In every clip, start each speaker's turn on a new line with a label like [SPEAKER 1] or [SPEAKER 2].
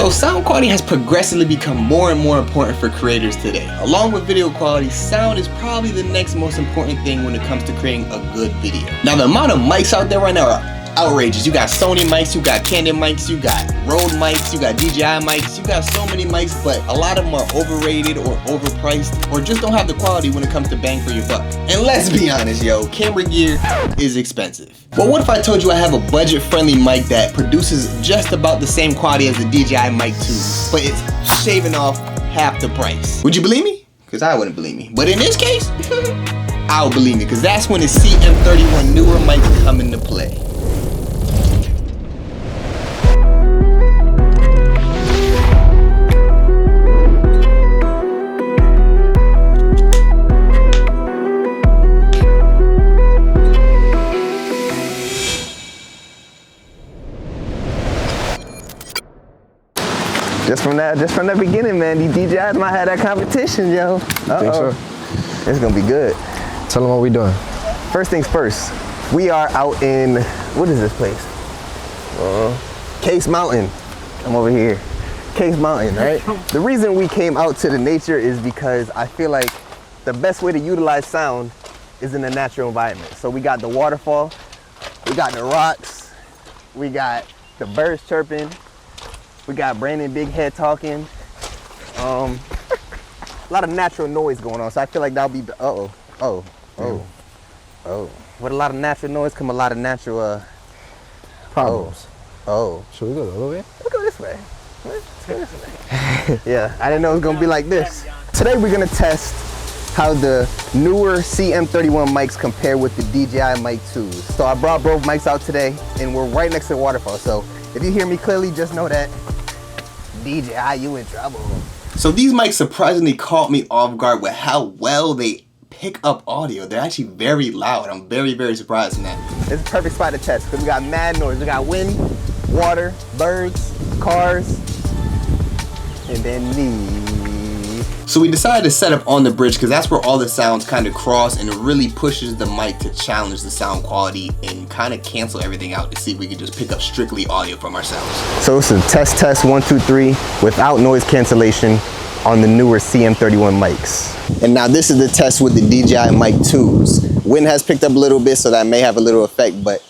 [SPEAKER 1] So sound quality has progressively become more and more important for creators today. Along with video quality, sound is probably the next most important thing when it comes to creating a good video. Now the amount of mics out there right now are outrageous. You got Sony mics, you got Canon mics, you got Rode mics, you got DJI mics, you got so many mics, but a lot of them are overrated or overpriced or just don't have the quality when it comes to bang for your buck. And let's be honest, yo, camera gear is expensive. But what if I told you I have a budget-friendly mic that produces just about the same quality as the DJI Mic 2, but it's shaving off half the price? Would you believe me? Because I wouldn't believe me. But in this case, I'll believe me, because that's when the CM31 Neewer mics come into play.
[SPEAKER 2] Just from the beginning, man, these DJIs might have that competition, yo.
[SPEAKER 3] Think so?
[SPEAKER 2] It's gonna be good.
[SPEAKER 3] Tell them what we doing.
[SPEAKER 2] First things first, we are out in, what is this place? Case Mountain. I'm over here. Case Mountain, right? The reason we came out to the nature is because I feel like the best way to utilize sound is in a natural environment. So we got the waterfall, we got the rocks, we got the birds chirping, we got Brandon Big Head talking. A lot of natural noise going on, so I feel like that'll be the, With a lot of natural noise come a lot of natural
[SPEAKER 3] Problems.
[SPEAKER 2] Should
[SPEAKER 3] we go the other way?
[SPEAKER 2] We'll go this way. Let's go this way. Yeah, I didn't know it was gonna be like this. Today we're gonna test how the Neewer CM31 mics compare with the DJI Mic 2s. So I brought both mics out today, and we're right next to the waterfall. So if you hear me clearly, just know that DJI, you in trouble.
[SPEAKER 1] So these mics surprisingly caught me off guard with how well they pick up audio. They're actually very loud. I'm very, very surprised in that.
[SPEAKER 2] It's a perfect spot to test because we got mad noise. We got wind, water, birds, cars, and then me.
[SPEAKER 1] So we decided to set up on the bridge because that's where all the sounds kind of cross, and it really pushes the mic to challenge the sound quality and kind of cancel everything out to see if we can just pick up strictly audio from ourselves.
[SPEAKER 2] So it's a test 1, 2, 3 without noise cancellation on the Neewer CM31 mics. And now this is the test with the DJI Mic 2s. Wind has picked up a little bit, so that may have a little effect, but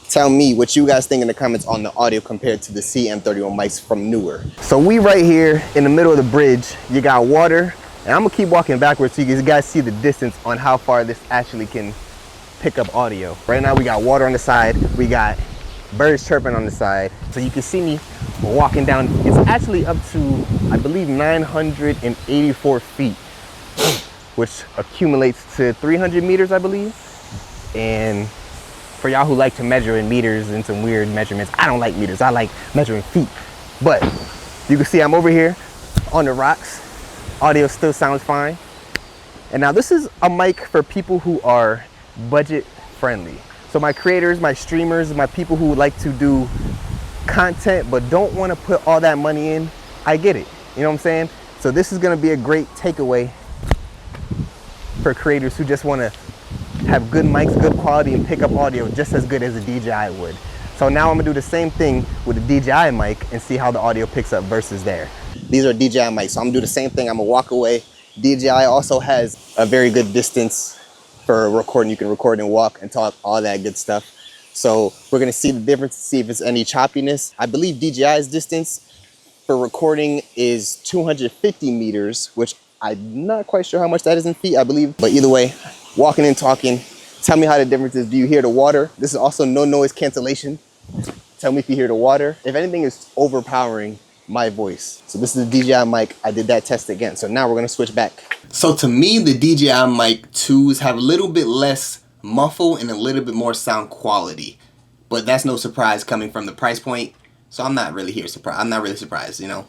[SPEAKER 2] tell me what you guys think in the comments on the audio compared to the CM31 mics from Neewer. So we right here in the middle of the bridge. You got water, and I'm gonna keep walking backwards so you guys see the distance on how far this actually can pick up audio. Right now we got water on the side, we got birds chirping on the side. So you can see me walking down. It's actually up to, I believe, 984 feet, which accumulates to 300 meters, I believe. And for y'all who like to measure in meters and some weird measurements, I don't like meters, I like measuring feet. But you can see I'm over here on the rocks. Audio still sounds fine. And now this is a mic for people who are budget friendly. So my creators, my streamers, my people who like to do content but don't want to put all that money in, I get it. You know what I'm saying? So this is gonna be a great takeaway for creators who just want to have good mics, good quality, and pick up audio just as good as a DJI would. So now I'm gonna do the same thing with the DJI mic and see how the audio picks up versus there. These are DJI mics, so I'm gonna do the same thing. I'm gonna walk away. DJI also has a very good distance for recording. You can record and walk and talk, all that good stuff. So we're gonna see the difference, see if it's any choppiness. I believe DJI's distance for recording is 250 meters, which I'm not quite sure how much that is in feet, I believe. But either way, walking and talking, tell me how the difference is. Do you hear the water? This is also no noise cancellation. Tell me if you hear the water. If anything is overpowering my voice. So this is the DJI mic. I did that test again. So now we're gonna switch back.
[SPEAKER 1] So to me, the DJI Mic 2s have a little bit less muffle and a little bit more sound quality. But that's no surprise coming from the price point. So I'm not really surprised, you know?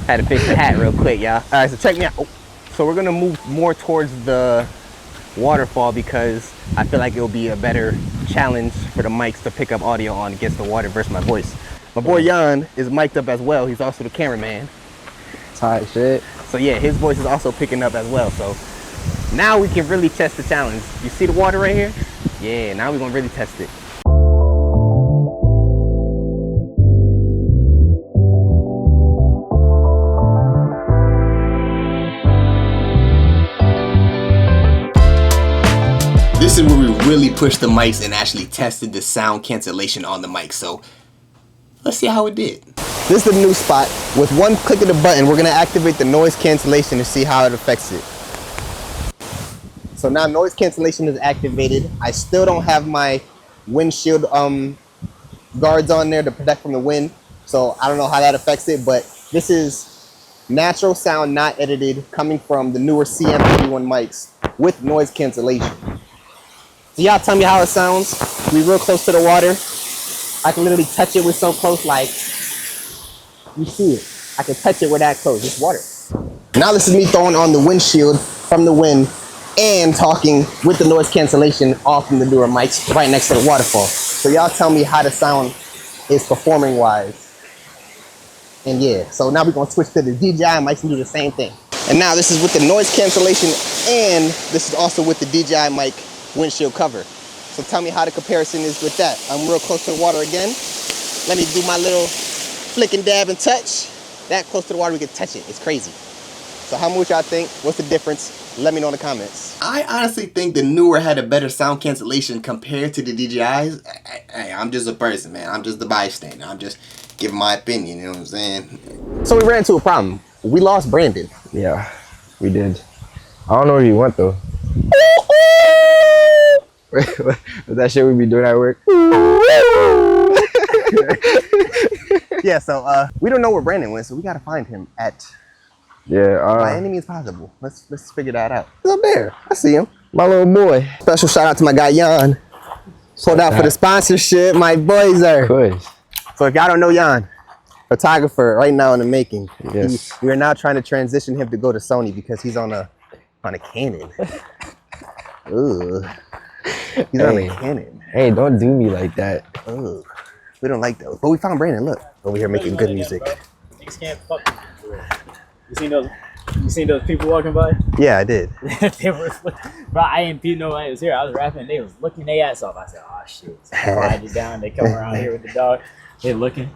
[SPEAKER 2] Had to fix the hat real quick, y'all. All right, so check me out. So we're gonna move more towards the waterfall because I feel like it'll be a better challenge for the mics to pick up audio on against the water versus my voice. My boy Jan is mic'd up as well. He's also the cameraman.
[SPEAKER 3] Tight shit.
[SPEAKER 2] So yeah, his voice is also picking up as well. So now we can really test the challenge. You see the water right here? Yeah, now we're gonna really test it.
[SPEAKER 1] pushed the mics and actually tested the sound cancellation on the mic. So let's see how it did.
[SPEAKER 2] This is the new spot. With one click of the button, we're gonna activate the noise cancellation to see how it affects it. So now noise cancellation is activated. I still don't have my windshield guards on there to protect from the wind. So I don't know how that affects it, but this is natural sound, not edited, coming from the Neewer CM31 mics with noise cancellation. So y'all tell me how it sounds. We real close to the water. I can literally touch it with so close, like, you see it. I can touch it with that close, it's water. Now this is me throwing on the windshield from the wind and talking with the noise cancellation off from the Neewer mics right next to the waterfall. So y'all tell me how the sound is performing wise. And yeah, so now we're gonna switch to the DJI mics and do the same thing. And now this is with the noise cancellation and this is also with the DJI mic windshield cover. So tell me how the comparison is with that. I'm real close to the water again. Let me do my little flick and dab and touch. That close to the water, we can touch it. It's crazy. So how much y'all think? What's the difference? Let me know in the comments.
[SPEAKER 1] I honestly think the Neewer had a better sound cancellation compared to the DJIs. Hey, I'm just a person, man. I'm just the bystander. I'm just giving my opinion, you know what I'm saying?
[SPEAKER 2] So we ran into a problem. We lost Brandon.
[SPEAKER 3] Yeah, we did. I don't know where he went though. That shit we be doing at work.
[SPEAKER 2] Yeah, so we don't know where Brandon went, so we gotta find him at by any means possible. Let's figure that out. He's up there. I see him.
[SPEAKER 3] My little boy.
[SPEAKER 2] Special shout out to my guy Jan. Pulled out for the sponsorship. My boys are.
[SPEAKER 3] Good.
[SPEAKER 2] So if y'all don't know Jan, photographer right now in the making.
[SPEAKER 3] Yes.
[SPEAKER 2] We are now trying to transition him to go to Sony because he's on a Canon. Ooh. He's on a Canon.
[SPEAKER 3] Hey, don't do me like that.
[SPEAKER 2] Ooh. We don't like those. But we found Brandon. Look, over here making good music.
[SPEAKER 4] Niggas can't fuck with me. You seen those people walking by?
[SPEAKER 2] Yeah, I did.
[SPEAKER 4] They were, bro, I didn't know I was here. I was rapping. They was looking their ass off. I said, "Oh shit!" So I quieted it down. They come around here with the dog. They looking.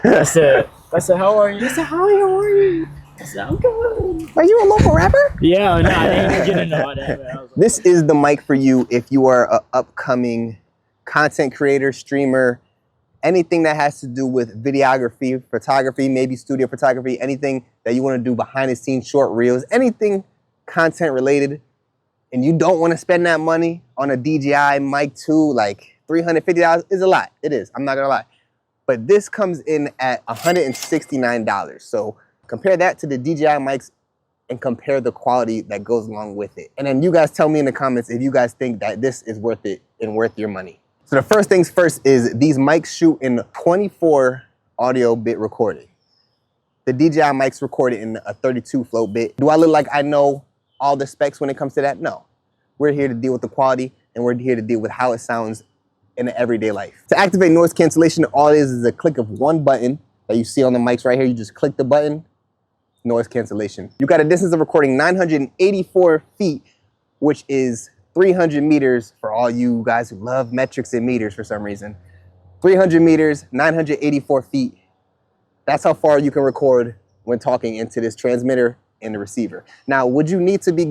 [SPEAKER 4] I said, "How are you?" They said, "How are you?" I said, "I'm good."
[SPEAKER 2] Are you a local rapper?
[SPEAKER 4] Yeah, no, I didn't even get into all that. Man. I was like,
[SPEAKER 2] This is the mic for you if you are an upcoming content creator, streamer, anything that has to do with videography, photography, maybe studio photography, anything that you want to do behind the scenes, short reels, anything content related, and you don't want to spend that money on a DJI Mic 2, like $350 is a lot. It is, I'm not gonna lie. But this comes in at $169. So compare that to the DJI mics and compare the quality that goes along with it. And then you guys tell me in the comments if you guys think that this is worth it and worth your money. So the first things first is these mics shoot in 24 audio bit recording. The DJI mics recorded in a 32 float bit. Do I look like I know all the specs when it comes to that? No. We're here to deal with the quality and we're here to deal with how it sounds in the everyday life. To activate noise cancellation, all it is a click of one button that you see on the mics right here. You just click the button, noise cancellation. You got a distance of recording 984 feet, which is 300 meters for all you guys who love metrics and meters for some reason. 300 meters, 984 feet. That's how far you can record when talking into this transmitter and the receiver. Now, would you need to be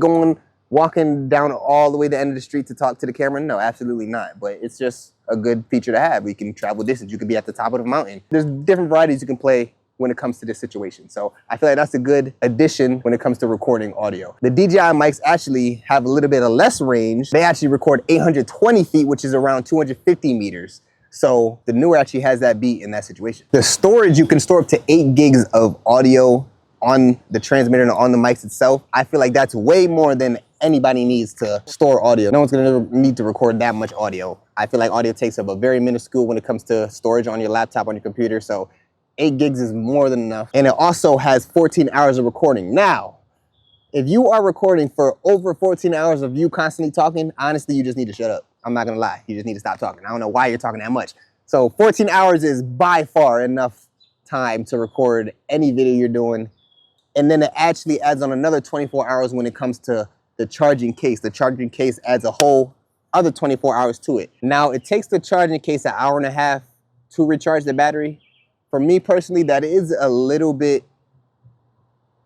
[SPEAKER 2] walking down all the way to the end of the street to talk to the camera? No, absolutely not. But it's just a good feature to have. We can travel distance. You could be at the top of the mountain. There's different varieties you can play when it comes to this situation. So I feel like that's a good addition when it comes to recording audio. The DJI mics actually have a little bit of less range. They actually record 820 feet, which is around 250 meters. So the Neewer actually has that beat in that situation. The storage, you can store up to 8 gigs of audio on the transmitter and on the mics itself. I feel like that's way more than anybody needs to store audio. No one's gonna need to record that much audio. I feel like audio takes up a very minuscule when it comes to storage on your laptop, on your computer. So 8 gigs is more than enough. And it also has 14 hours of recording. Now, if you are recording for over 14 hours of you constantly talking, honestly, you just need to shut up. I'm not gonna lie, you just need to stop talking. I don't know why you're talking that much. So 14 hours is by far enough time to record any video you're doing. And then it actually adds on another 24 hours when it comes to the charging case. The charging case adds a whole other 24 hours to it. Now, it takes the charging case an hour and a half to recharge the battery. For me personally, that is a little bit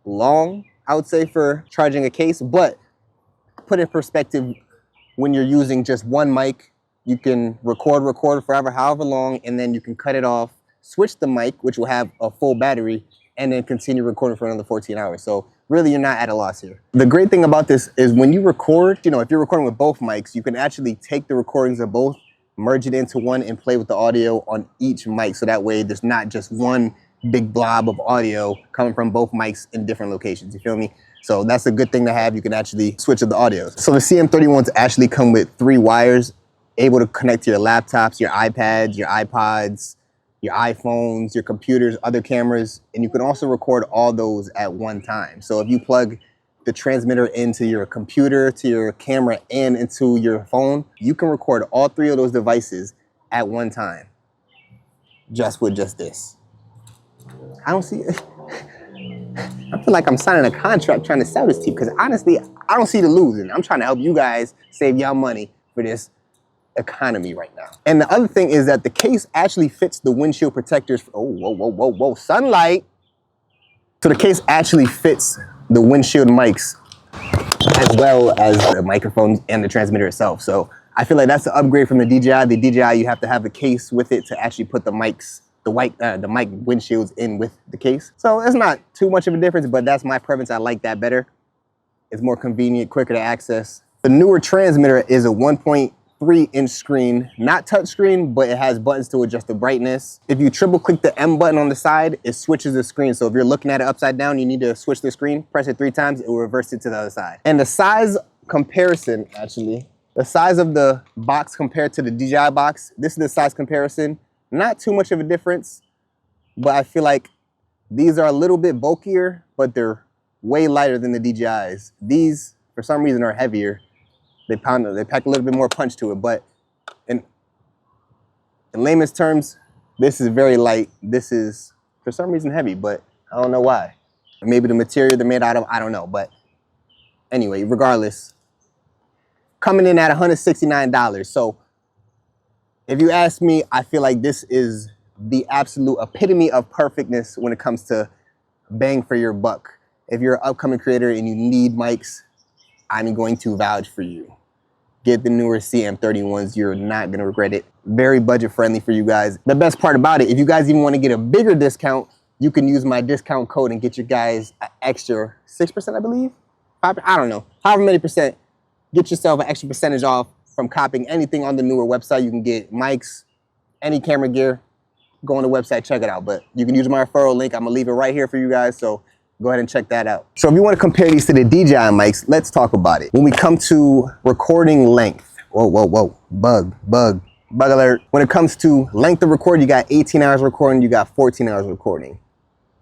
[SPEAKER 2] long, I would say, for charging a case, but put in perspective, when you're using just one mic, you can record forever, however long, and then you can cut it off, switch the mic, which will have a full battery, and then continue recording for another 14 hours. So really, you're not at a loss here. The great thing about this is when you record, you know, if you're recording with both mics, you can actually take the recordings of both, merge it into one, and play with the audio on each mic. So that way there's not just one big blob of audio coming from both mics in different locations, you feel me? So that's a good thing to have. You can actually switch up the audio. So the CM31s actually come with 3 wires, able to connect to your laptops, your iPads, your iPods, your iPhones, your computers, other cameras, and you can also record all those at one time. So if you plug the transmitter into your computer, to your camera, and into your phone, you can record all 3 of those devices at one time, just with just this. I don't see it. I feel like I'm signing a contract trying to sell this to you, because honestly, I don't see the losing. I'm trying to help you guys save y'all money for this economy right now. And the other thing is that the case actually fits the windshield protectors. Oh, whoa, sunlight. So the case actually fits the windshield mics as well as the microphones and the transmitter itself. So I feel like that's an upgrade from the DJI. The DJI, you have to have the case with it to actually put the mics, the mic windshields in with the case. So it's not too much of a difference, but that's my preference. I like that better. It's more convenient, quicker to access. The Neewer transmitter is a 1.3-inch screen, not touch screen, but it has buttons to adjust the brightness. If you triple click the M button on the side, it switches the screen. So if you're looking at it upside down, you need to switch the screen, press it 3 times, it will reverse it to the other side. And the size comparison, actually, the size of the box compared to the DJI box, this is the size comparison. Not too much of a difference, but I feel like these are a little bit bulkier, but they're way lighter than the DJIs. These, for some reason, are heavier. They pack a little bit more punch to it, but in layman's terms, this is very light. This is, for some reason, heavy, but I don't know why. Maybe the material they're made out of, I don't know. But anyway, regardless, coming in at $169. So if you ask me, I feel like this is the absolute epitome of perfectness when it comes to bang for your buck. If you're an upcoming creator and you need mics, I'm going to vouch for you. Get the Neewer CM31s. You're not going to regret it. Very budget friendly for you guys. The best part about it, if you guys even want to get a bigger discount, you can use my discount code and get your guys an extra 6%, I believe. 5%, I don't know. However many percent. Get yourself an extra percentage off from copying anything on the Neewer website. You can get mics, any camera gear. Go on the website, check it out. But you can use my referral link. I'm going to leave it right here for you guys. So go ahead and check that out. So if you want to compare these to the DJI mics, let's talk about it. When we come to recording length, whoa, bug alert. When it comes to length of recording, you got 18 hours recording, you got 14 hours recording.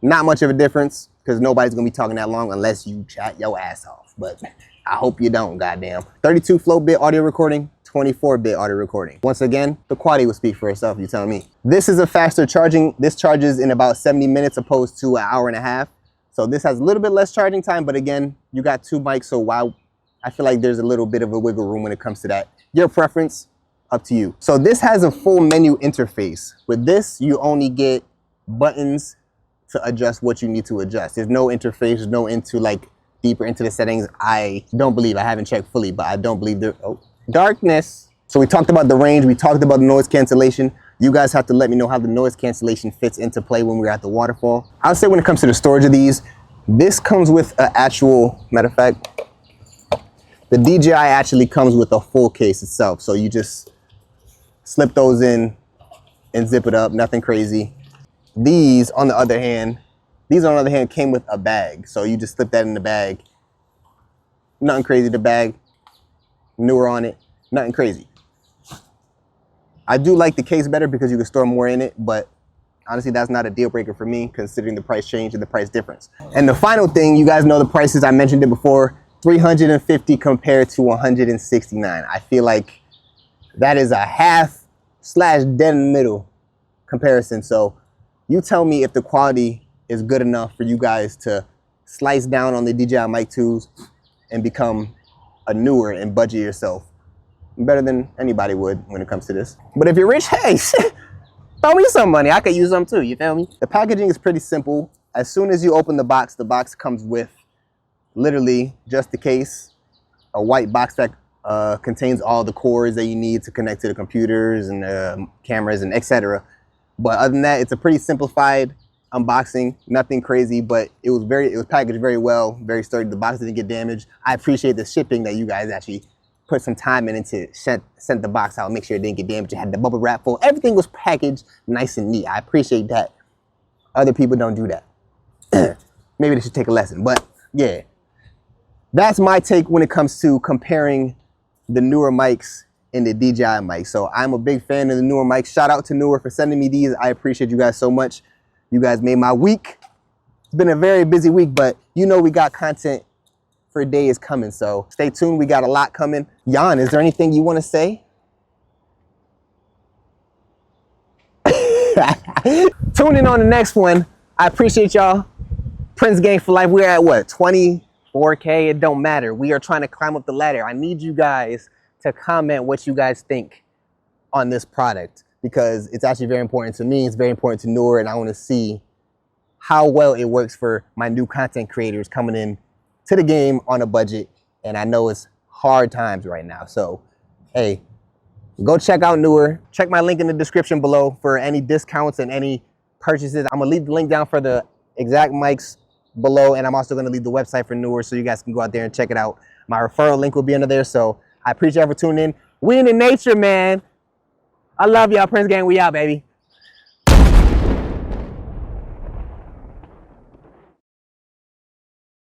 [SPEAKER 2] Not much of a difference, because nobody's going to be talking that long unless you chat your ass off. But I hope you don't, goddamn. 32 float-bit audio recording, 24-bit audio recording. Once again, the quality will speak for itself, you tell me. This is a faster charging. This charges in about 70 minutes opposed to an hour and a half. So this has a little bit less charging time, but again, you got 2 mics, so while I feel like there's a little bit of a wiggle room when it comes to that. Your preference, up to you. So this has a full menu interface. With this, you only get buttons to adjust what you need to adjust. There's no interface, no deeper into the settings. I don't believe, I haven't checked fully, but I don't believe there, darkness. So we talked about the range, we talked about the noise cancellation. You guys have to let me know how the noise cancellation fits into play when we're at the waterfall. I would say when it comes to the storage of these, this comes with an actual, matter of fact, the DJI actually comes with a full case itself. So you just slip those in and zip it up, nothing crazy. These, on the other hand, came with a bag. So you just slip that in the bag. Nothing crazy, the bag, Neewer on it, nothing crazy. I do like the case better because you can store more in it, but honestly, that's not a deal breaker for me considering the price change and the price difference. And the final thing, you guys know the prices, I mentioned it before, $350 compared to $169. I feel like that is a half/dead in the middle comparison. So you tell me if the quality is good enough for you guys to slice down on the DJI Mic 2s and become a Neewer and budget yourself. Better than anybody would when it comes to this. But if you're rich, hey, throw me some money. I could use some too, you feel me? The packaging is pretty simple. As soon as you open the box comes with literally just the case, a white box back contains all the cords that you need to connect to the computers and cameras and etc. But other than that, it's a pretty simplified unboxing, nothing crazy, but it was packaged very well, very sturdy. The box didn't get damaged. I appreciate the shipping that you guys actually put some time into sent the box out, make sure it didn't get damaged. It had the bubble wrap full. Everything was packaged nice and neat. I appreciate that. Other people don't do that. Maybe they should take a lesson, but yeah. That's my take when it comes to comparing the Neewer mics and the DJI mic. So I'm a big fan of the Neewer mics. Shout out to Neewer for sending me these. I appreciate you guys so much. You guys made my week. It's been a very busy week, but you know we got content for days coming, so stay tuned. We got a lot coming. Jan, is there anything you want to say? Tune in on the next one. I appreciate y'all. Printz Gang for life. We're at what, 24K? It don't matter. We are trying to climb up the ladder. I need you guys to comment what you guys think on this product, because it's actually very important to me. It's very important to Neewer, and I want to see how well it works for my new content creators coming in to the game on a budget. And I know it's hard times right now. So, hey, go check out Neewer. Check my link in the description below for any discounts and any purchases. I'm gonna leave the link down for the exact mics below, and I'm also gonna leave the website for Neewer so you guys can go out there and check it out. My referral link will be under there. So I appreciate y'all for tuning in. We in the nature, man. I love y'all. Printz Gang, we out, baby.